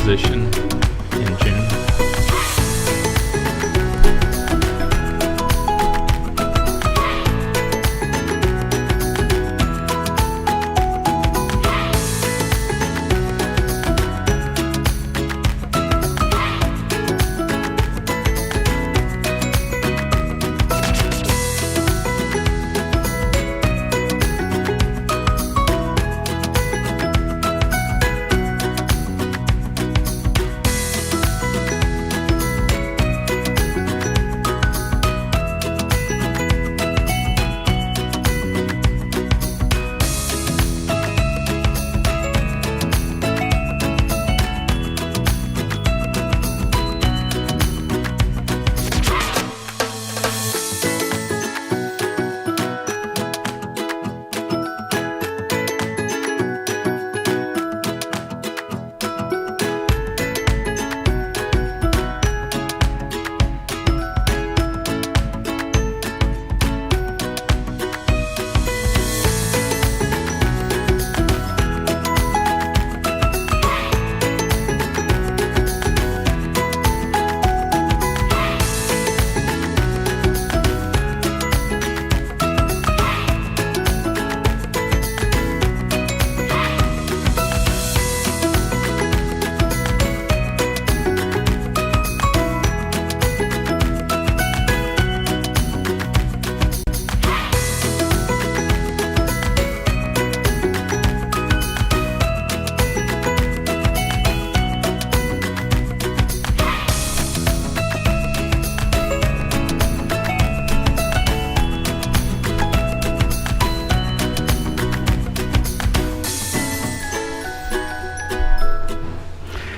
physician in June.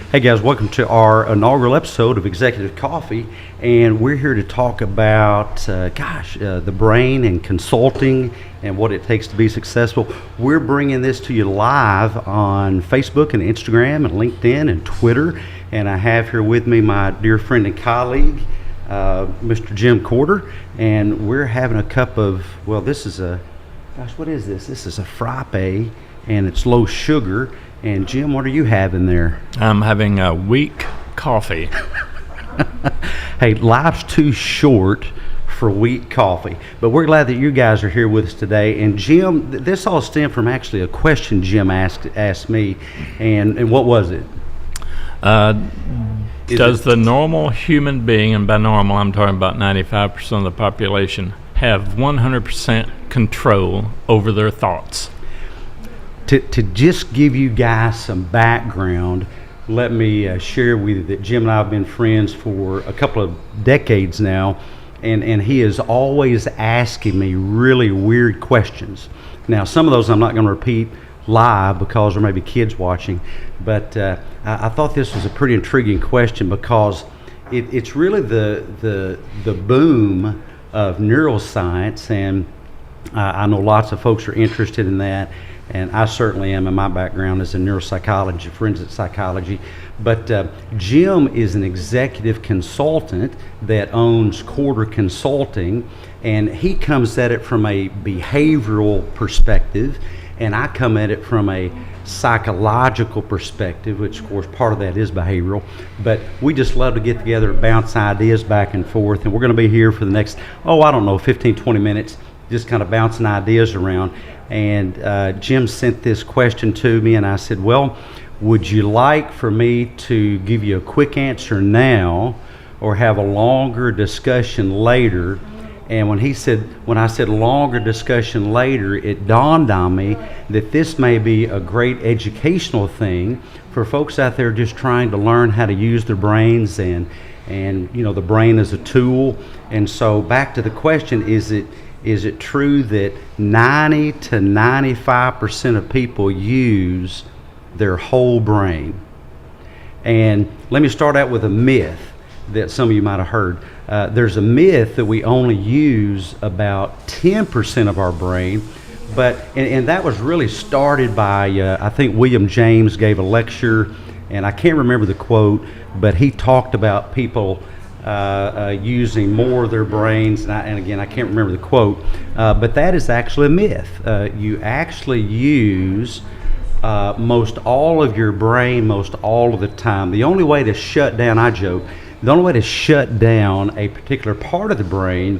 Hey guys, welcome to our inaugural episode of Executive Coffee, and we're here to talk about, the brain and consulting and what it takes to be successful. We're bringing this to you live on Facebook and Instagram and LinkedIn and Twitter, and I have here with me my dear friend and colleague, Mr. Jim Corter, and we're having a cup of, what is this? This is a frappe, and it's low sugar. And Jim, what are you having there? I'm having a weak coffee. Hey, life's too short for weak coffee. But we're glad that you guys are here with us today. And Jim, this all stemmed from actually a question Jim asked me. And what was it? Does the normal human being, and by normal I'm talking about 95% of the population, have 100% control over their thoughts? To just give you guys some background, let me share with you that Jim and I have been friends for a couple of decades now, and he is always asking me really weird questions. Now, some of those I'm not going to repeat live because there may be kids watching, but I thought this was a pretty intriguing question because it's really the boom of neuroscience, and I know lots of folks are interested in that. And I certainly am, and my background is in neuropsychology, forensic psychology. But Jim is an executive consultant that owns Corter Consulting, and he comes at it from a behavioral perspective, and I come at it from a psychological perspective, which of course part of that is behavioral. But we just love to get together and bounce ideas back and forth, and we're going to be here for the next, 15, 20 minutes, just kind of bouncing ideas around. And Jim sent this question to me, and I said, well, would you like for me to give you a quick answer now or have a longer discussion later? And when I said longer discussion later, it dawned on me that this may be a great educational thing for folks out there just trying to learn how to use their brains and the brain as a tool. And so back to the question, is it true that 90 to 95% of people use their whole brain? And let me start out with a myth that some of you might have heard. There's a myth that we only use about 10% of our brain, and that was really started by, I think William James gave a lecture, and I can't remember the quote, but he talked about people using more of their brains, and again, I can't remember the quote, but that is actually a myth. You actually use most all of your brain, most all of the time. The only way to shut down, I joke, the only way to shut down a particular part of the brain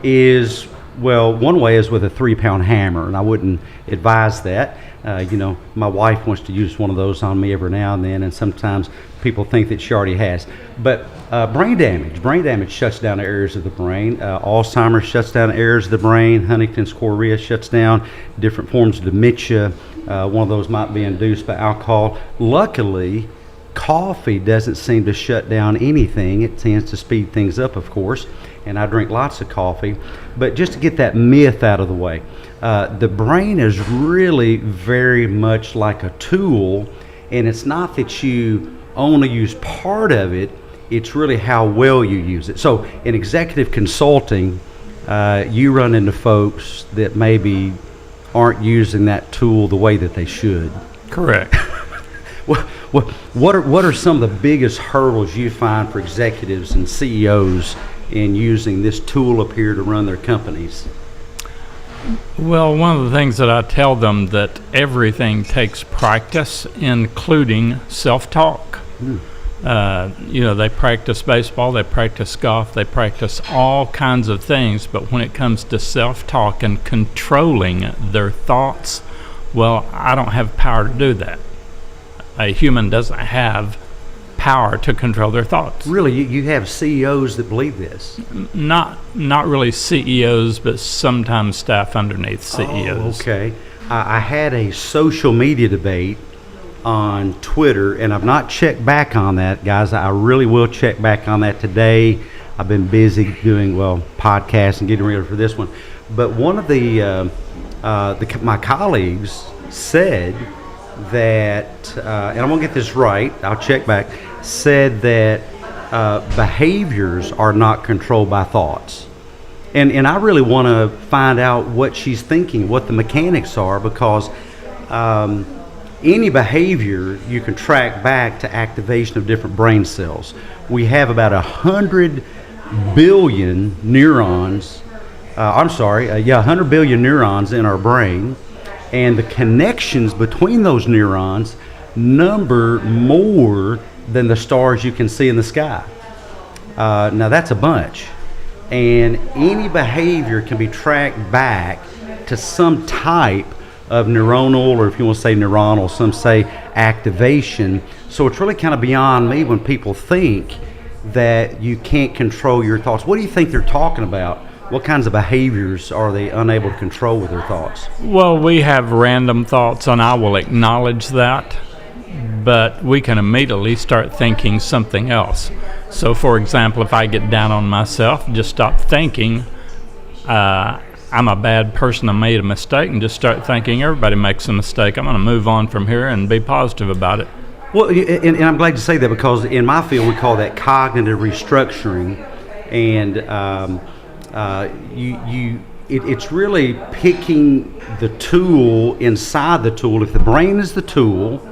is, well, one way is with a 3-pound hammer, and I wouldn't advise that. My wife wants to use one of those on me every now and then, and sometimes people think that she already has. But brain damage shuts down areas of the brain. Alzheimer's shuts down areas of the brain. Huntington's chorea shuts down different forms of dementia. One of those might be induced by alcohol. Luckily, coffee doesn't seem to shut down anything. It tends to speed things up, of course, and I drink lots of coffee. But just to get that myth out of the way, the brain is really very much like a tool, and it's not that you only use part of it, it's really how well you use it. So in executive consulting, you run into folks that maybe aren't using that tool the way that they should. Correct. What are some of the biggest hurdles you find for executives and CEOs in using this tool up here to run their companies? Well, one of the things that I tell them that everything takes practice, including self-talk. They practice baseball, they practice golf, they practice all kinds of things, but when it comes to self-talk and controlling their thoughts, well, I don't have power to do that. A human doesn't have power to control their thoughts. Really, you have CEOs that believe this? Not really CEOs, but sometimes staff underneath CEOs. Oh, okay. I had a social media debate on Twitter, and I've not checked back on that, guys. I really will check back on that today. I've been busy doing, podcasts and getting ready for this one. But one of my colleagues said that, and I'm going to get this right, I'll check back, said that behaviors are not controlled by thoughts. And I really want to find out what she's thinking, what the mechanics are, because any behavior you can track back to activation of different brain cells. We have about 100 billion neurons, 100 billion neurons in our brain, and the connections between those neurons number more than the stars you can see in the sky. Now that's a bunch. And any behavior can be tracked back to some type of neuronal, or if you want to say neuronal, some say activation. So it's really kind of beyond me when people think that you can't control your thoughts. What do you think they're talking about? What kinds of behaviors are they unable to control with their thoughts? Well, we have random thoughts, and I will acknowledge that, but we can immediately start thinking something else. So, for example, if I get down on myself, just stop thinking, I'm a bad person, I made a mistake, and just start thinking everybody makes a mistake. I'm going to move on from here and be positive about it. Well, and I'm glad to say that, because in my field we call that cognitive restructuring, and it's really picking the tool inside the tool. If the brain is the tool,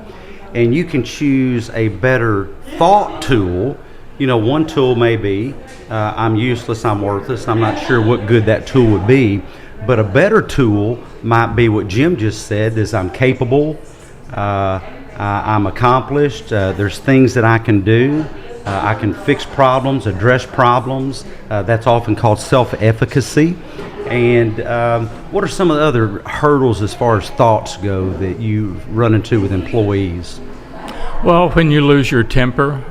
and you can choose a better thought tool, one tool may be, I'm useless, I'm worthless, I'm not sure what good that tool would be, but a better tool might be what Jim just said, is I'm capable, I'm accomplished, there's things that I can do, I can fix problems, address problems. That's often called self-efficacy. And what are some of the other hurdles as far as thoughts go that you've run into with employees? Well, when you lose your temper,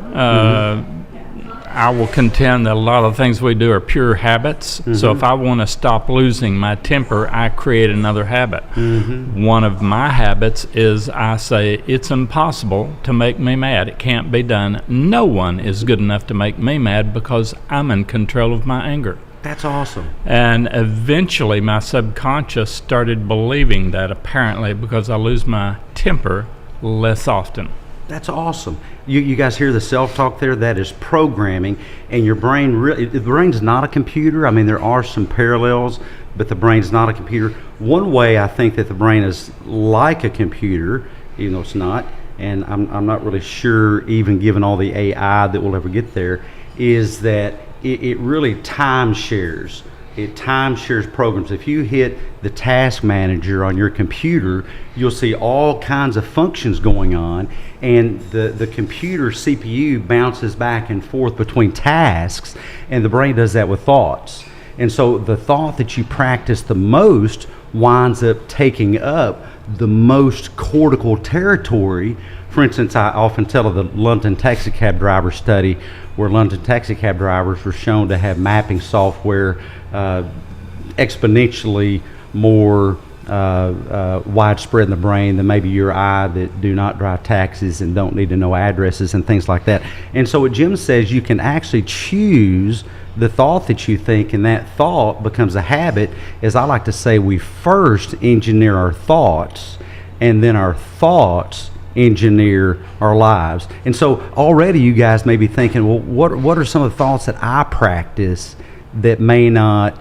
I will contend that a lot of things we do are pure habits. So if I want to stop losing my temper, I create another habit. One of my habits is I say, it's impossible to make me mad. It can't be done. No one is good enough to make me mad because I'm in control of my anger. That's awesome. And eventually my subconscious started believing that, apparently, because I lose my temper less often. That's awesome. You guys hear the self-talk there? That is programming, and your brain really, the brain's not a computer. I mean, there are some parallels, but the brain's not a computer. One way I think that the brain is like a computer, even though it's not, and I'm not really sure, even given all the AI that we'll ever get there, is that it really time shares. it time shares programs. If you hit the task manager on your computer, you'll see all kinds of functions going on, and the computer CPU bounces back and forth between tasks, and the brain does that with thoughts. And so the thought that you practice the most winds up taking up the most cortical territory. For instance, I often tell of the London taxi cab driver study, where London taxi cab drivers were shown to have mapping software exponentially more widespread in the brain than maybe your eye that do not drive taxis and don't need to know addresses and things like that. And so what Jim says, you can actually choose the thought that you think, and that thought becomes a habit. As I like to say, we first engineer our thoughts, and then our thoughts engineer our lives. And so already you guys may be thinking, well, what are some of the thoughts that I practice that may not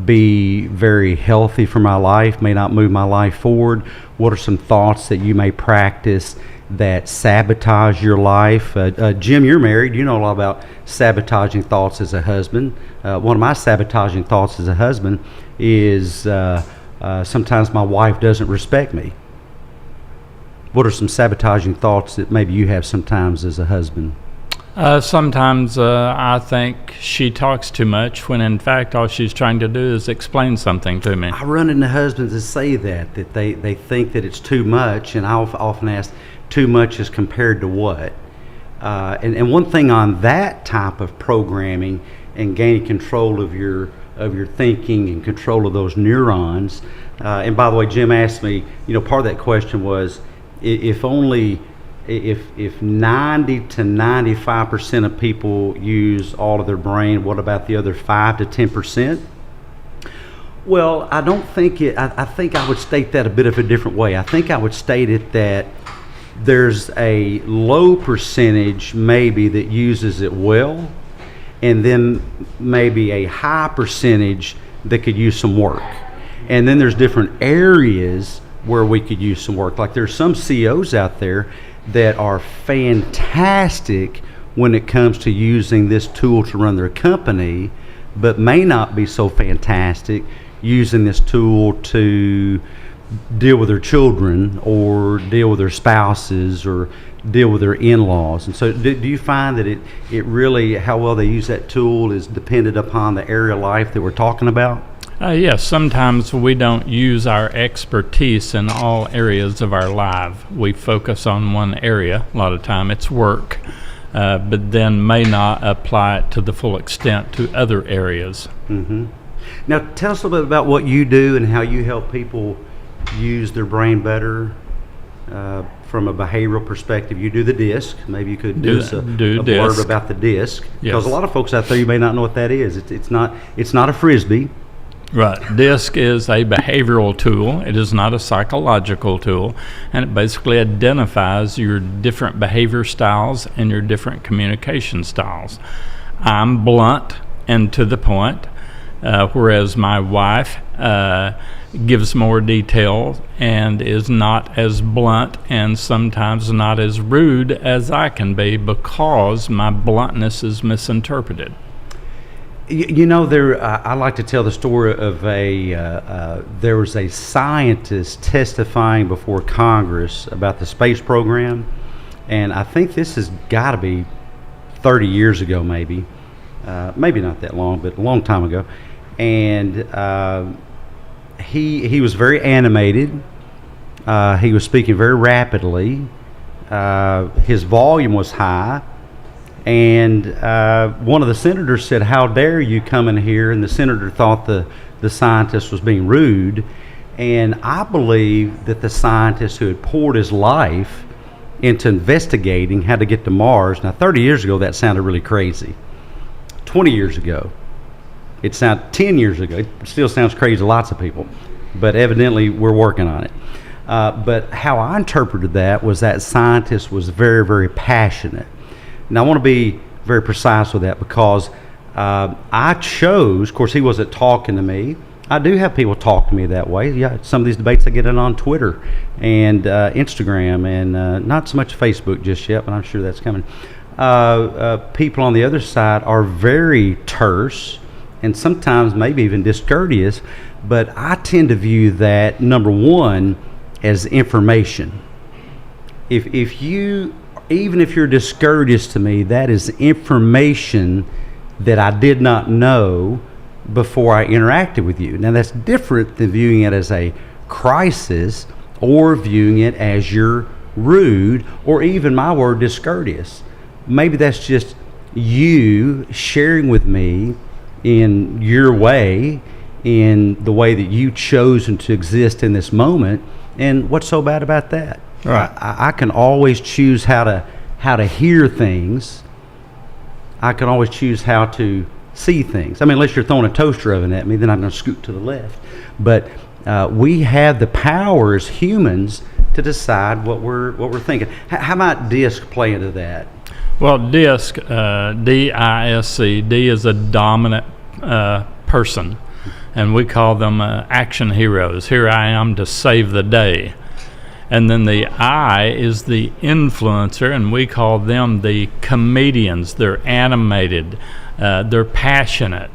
be very healthy for my life, may not move my life forward? What are some thoughts that you may practice that sabotage your life? Jim, you're married. You know a lot about sabotaging thoughts as a husband. One of my sabotaging thoughts as a husband is sometimes my wife doesn't respect me. What are some sabotaging thoughts that maybe you have sometimes as a husband? Sometimes I think she talks too much, when in fact all she's trying to do is explain something to me. I run into husbands that say that they think that it's too much, and I often ask, too much is compared to what? And one thing on that type of programming and gaining control of your thinking and control of those neurons. And by the way, Jim asked me, part of that question was, if 90 to 95% of people use all of their brain, what about the other 5 to 10%? Well, I don't think I think I would state that a bit of a different way. I think I would state it that there's a low percentage maybe that uses it well, and then maybe a high percentage that could use some work. And then there's different areas where we could use some work. Like there's some CEOs out there that are fantastic when it comes to using this tool to run their company, but may not be so fantastic using this tool to deal with their children or deal with their spouses or deal with their in-laws. And so do you find that it really, how well they use that tool is dependent upon the area of life that we're talking about? Yes, sometimes we don't use our expertise in all areas of our life. We focus on one area. A lot of time it's work, but then may not apply it to the full extent to other areas. Mm-hmm. Now tell us a little bit about what you do and how you help people use their brain better from a behavioral perspective. You do the DISC. Maybe you could do a blurb about the DISC, because a lot of folks out there, you may not know what that is. It's not a Frisbee. Right. DISC is a behavioral tool. It is not a psychological tool, and it basically identifies your different behavior styles and your different communication styles. I'm blunt and to the point, whereas my wife gives more detail and is not as blunt and sometimes not as rude as I can be, because my bluntness is misinterpreted. I like to tell the story of there was a scientist testifying before Congress about the space program, and I think this has got to be 30 years ago, maybe not that long, but a long time ago. And he was very animated. He was speaking very rapidly. His volume was high. And one of the senators said, "How dare you come in here?" And the senator thought the scientist was being rude. And I believe that the scientist who had poured his life into investigating how to get to Mars, now 30 years ago that sounded really crazy. 20 years ago, it sounded 10 years ago, it still sounds crazy to lots of people, but evidently we're working on it. But how I interpreted that was that scientist was very, very passionate. Now, I want to be very precise with that, because I chose, of course, he wasn't talking to me. I do have people talk to me that way. Yeah, some of these debates I get in on Twitter and Instagram, and not so much Facebook just yet, but I'm sure that's coming. People on the other side are very terse and sometimes maybe even discourteous, but I tend to view that, number one, as information. If you, even if you're discourteous to me, that is information that I did not know before I interacted with you. Now that's different than viewing it as a crisis or viewing it as you're rude or even my word discourteous. Maybe that's just you sharing with me in your way, in the way that you've chosen to exist in this moment. And what's so bad about that? Right. I can always choose how to hear things. I can always choose how to see things. I mean, unless you're throwing a toaster oven at me, then I'm going to scoot to the left. But we have the power as humans to decide what we're thinking. How might DISC play into that? Well, DISC, D-I-S-C, D is a dominant person, and we call them action heroes. Here I am to save the day. And then the I is the influencer, and we call them the comedians. They're animated, they're passionate.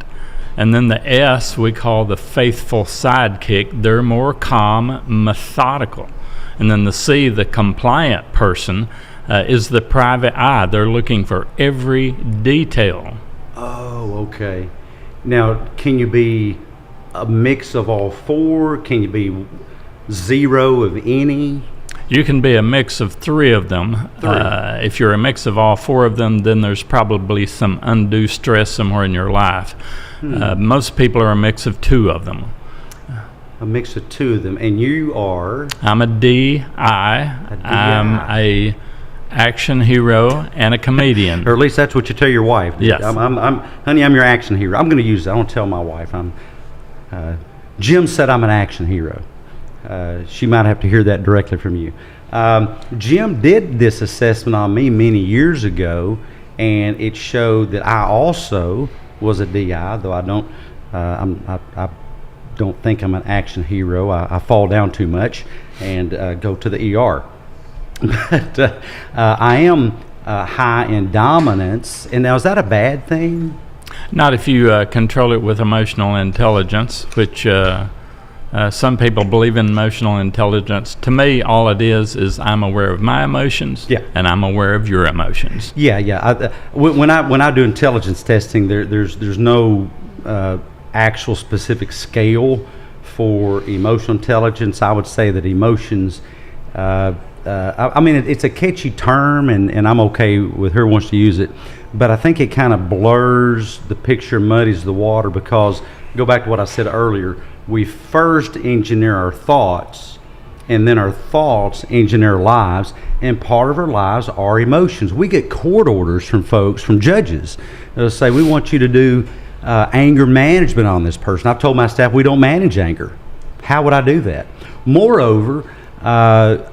And then the S we call the faithful sidekick. They're more calm, methodical. And then the C, the compliant person, is the private eye. They're looking for every detail. Oh, okay. Now, can you be a mix of all four? Can you be zero of any? You can be a mix of three of them. If you're a mix of all four of them, then there's probably some undue stress somewhere in your life. Most people are a mix of two of them. A mix of two of them. And you are? I'm a D-I. I'm a action hero and a comedian. Or at least that's what you tell your wife. Yes. Honey, I'm your action hero. I'm going to use it. I don't tell my wife. Jim said I'm an action hero. She might have to hear that directly from you. Jim did this assessment on me many years ago, and it showed that I also was a DI, though I don't think I'm an action hero. I fall down too much and go to the ER. But I am high in dominance. And now, is that a bad thing? Not if you control it with emotional intelligence, which some people believe in emotional intelligence. To me, all it is I'm aware of my emotions, and I'm aware of your emotions. Yeah. When I do intelligence testing, there's no actual specific scale for emotional intelligence. I would say that emotions, I mean, it's a catchy term, and I'm okay with whoever wants to use it, but I think it kind of blurs the picture, muddies the water, because, go back to what I said earlier, we first engineer our thoughts, and then our thoughts engineer our lives, and part of our lives are emotions. We get court orders from folks, from judges. They'll say, we want you to do anger management on this person. I've told my staff we don't manage anger. How would I do that? Moreover, I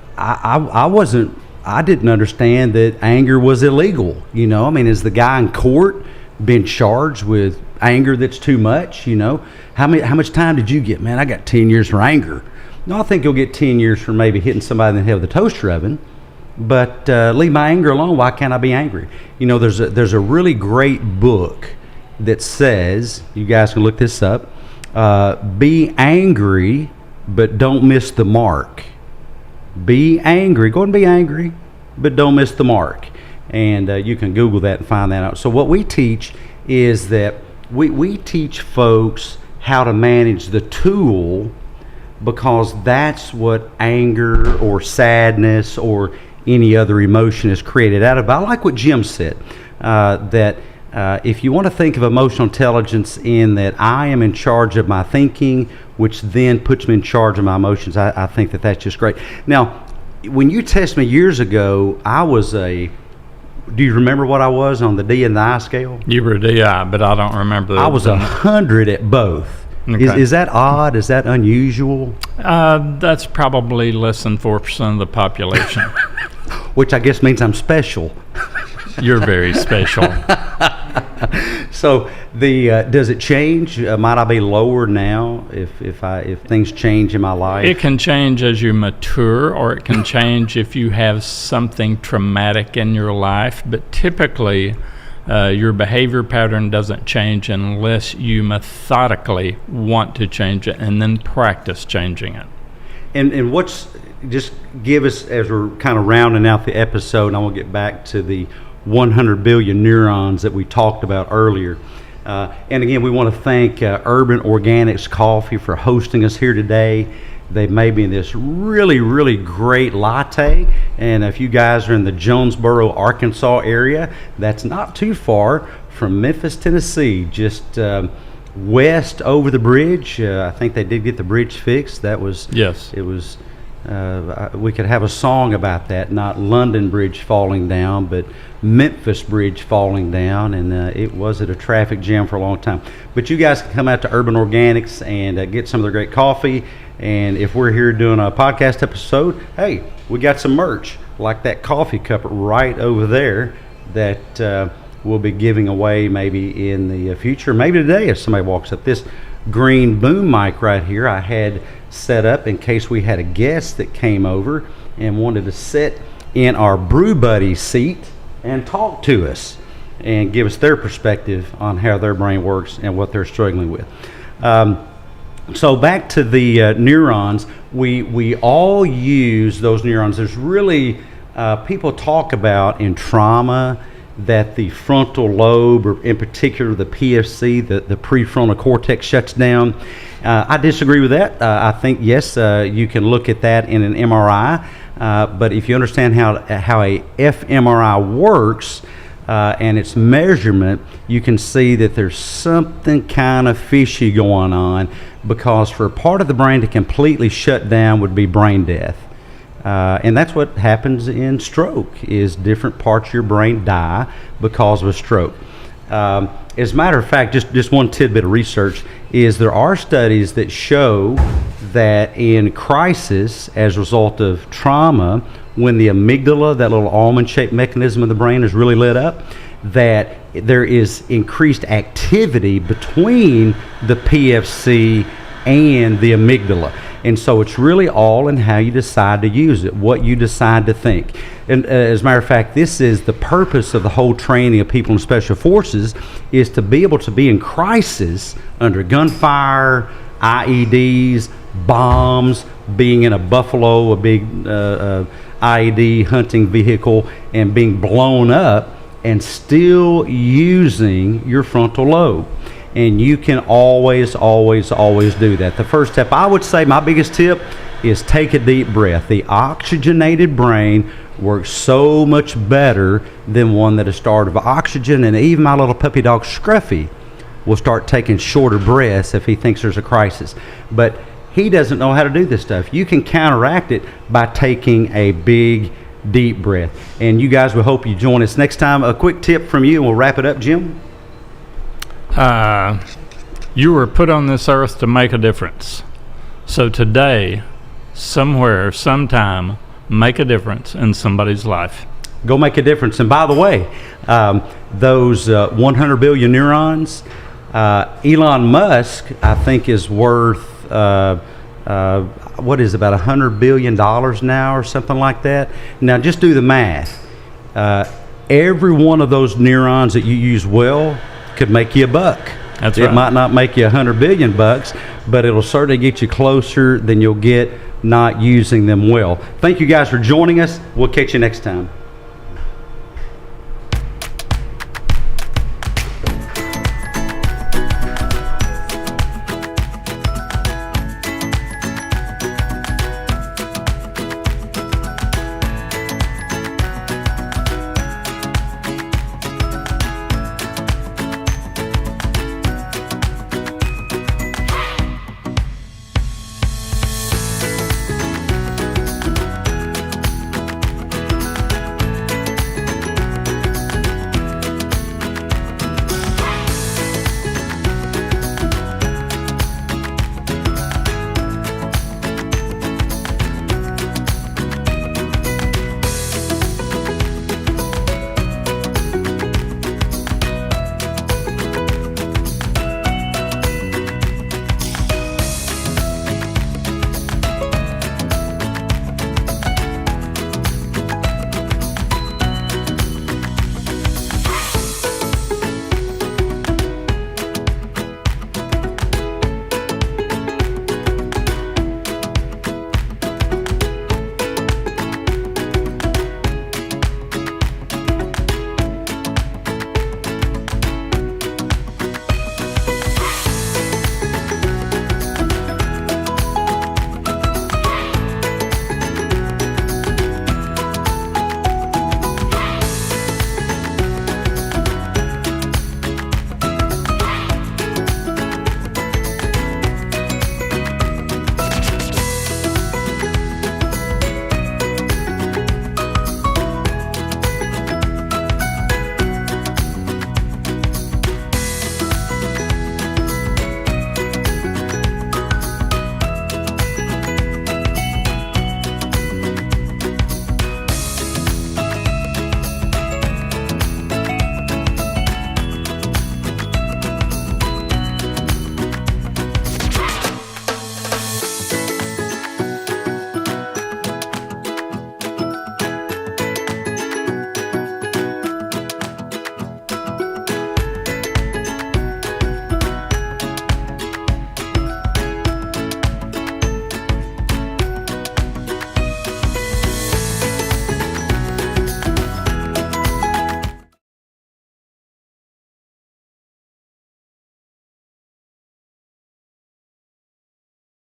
didn't understand that anger was illegal. You know, I mean, is the guy in court been charged with anger that's too much? You know, how much time did you get? Man, I got 10 years for anger. No, I think you'll get 10 years for maybe hitting somebody in the head with a toaster oven, but leave my anger alone. Why can't I be angry? You know, there's a really great book that says, you guys can look this up, be angry, but don't miss the mark. Be angry, go and be angry, but don't miss the mark. And you can Google that and find that out. So what we teach is that we teach folks how to manage the tool, because that's what anger or sadness or any other emotion is created out of. But I like what Jim said, that if you want to think of emotional intelligence in that I am in charge of my thinking, which then puts me in charge of my emotions, I think that's just great. Now, when you tested me years ago, I was do you remember what I was on the D and the I scale? You were a DI, but I don't remember. I was 100 at both. Okay. Is that odd? Is that unusual? That's probably less than 4% of the population. Which I guess means I'm special. You're very special. So does it change? Might I be lower now if things change in my life? It can change as you mature, or it can change if you have something traumatic in your life. But typically, Your behavior pattern doesn't change unless you methodically want to change it and then practice changing it. And what's, just give us, as we're kind of rounding out the episode, and I want to get back to the 100 billion neurons that we talked about earlier. And again, we want to thank Urban Organics Coffee for hosting us here today. They made me this really, really great latte. And if you guys are in the Jonesboro, Arkansas area, that's not too far from Memphis, Tennessee, just west over the bridge. I think they did get the bridge fixed. That was, yes. It was, we could have a song about that, not London Bridge falling down, but Memphis Bridge falling down, and it was at a traffic jam for a long time. But you guys can come out to Urban Organics and get some of their great coffee. And if we're here doing a podcast episode, hey, we got some merch like that coffee cup right over there that we'll be giving away maybe in the future, maybe today if somebody walks up. This green boom mic right here I had set up in case we had a guest that came over and wanted to sit in our Brew Buddy seat and talk to us and give us their perspective on how their brain works and what they're struggling with. So back to the neurons, we all use those neurons. There's really, people talk about in trauma that the frontal lobe, or in particular the PFC, the prefrontal cortex, shuts down. I disagree with that. I think, yes, you can look at that in an MRI, but if you understand how a fMRI works and its measurement, you can see that there's something kind of fishy going on, because for a part of the brain to completely shut down would be brain death. And that's what happens in stroke, is different parts of your brain die because of a stroke. As a matter of fact, just one tidbit of research is there are studies that show that in crisis as a result of trauma, when the amygdala, that little almond-shaped mechanism of the brain, is really lit up, that there is increased activity between the PFC and the amygdala. And so it's really all in how you decide to use it, what you decide to think. And as a matter of fact, this is the purpose of the whole training of people in special forces, is to be able to be in crisis under gunfire, IEDs, bombs, being in a Buffalo, a big IED hunting vehicle, and being blown up, and still using your frontal lobe. And you can always, always, always do that. The first step, I would say, my biggest tip is take a deep breath. The oxygenated brain works so much better than one that is starved of oxygen. And even my little puppy dog Scruffy will start taking shorter breaths if he thinks there's a crisis. But he doesn't know how to do this stuff. You can counteract it by taking a big, deep breath. And you guys, we hope you join us next time. A quick tip from you, and we'll wrap it up, Jim. You were put on this earth to make a difference. So today, somewhere, sometime, make a difference in somebody's life. Go make a difference. And by the way, those 100 billion neurons, Elon Musk, I think, is worth, what is it, about $100 billion now or something like that. Now, just do the math. Every one of those neurons that you use well could make you $1. That's right. It might not make you 100 billion bucks, but it'll certainly get you closer than you'll get not using them well. Thank you guys for joining us. We'll catch you next time.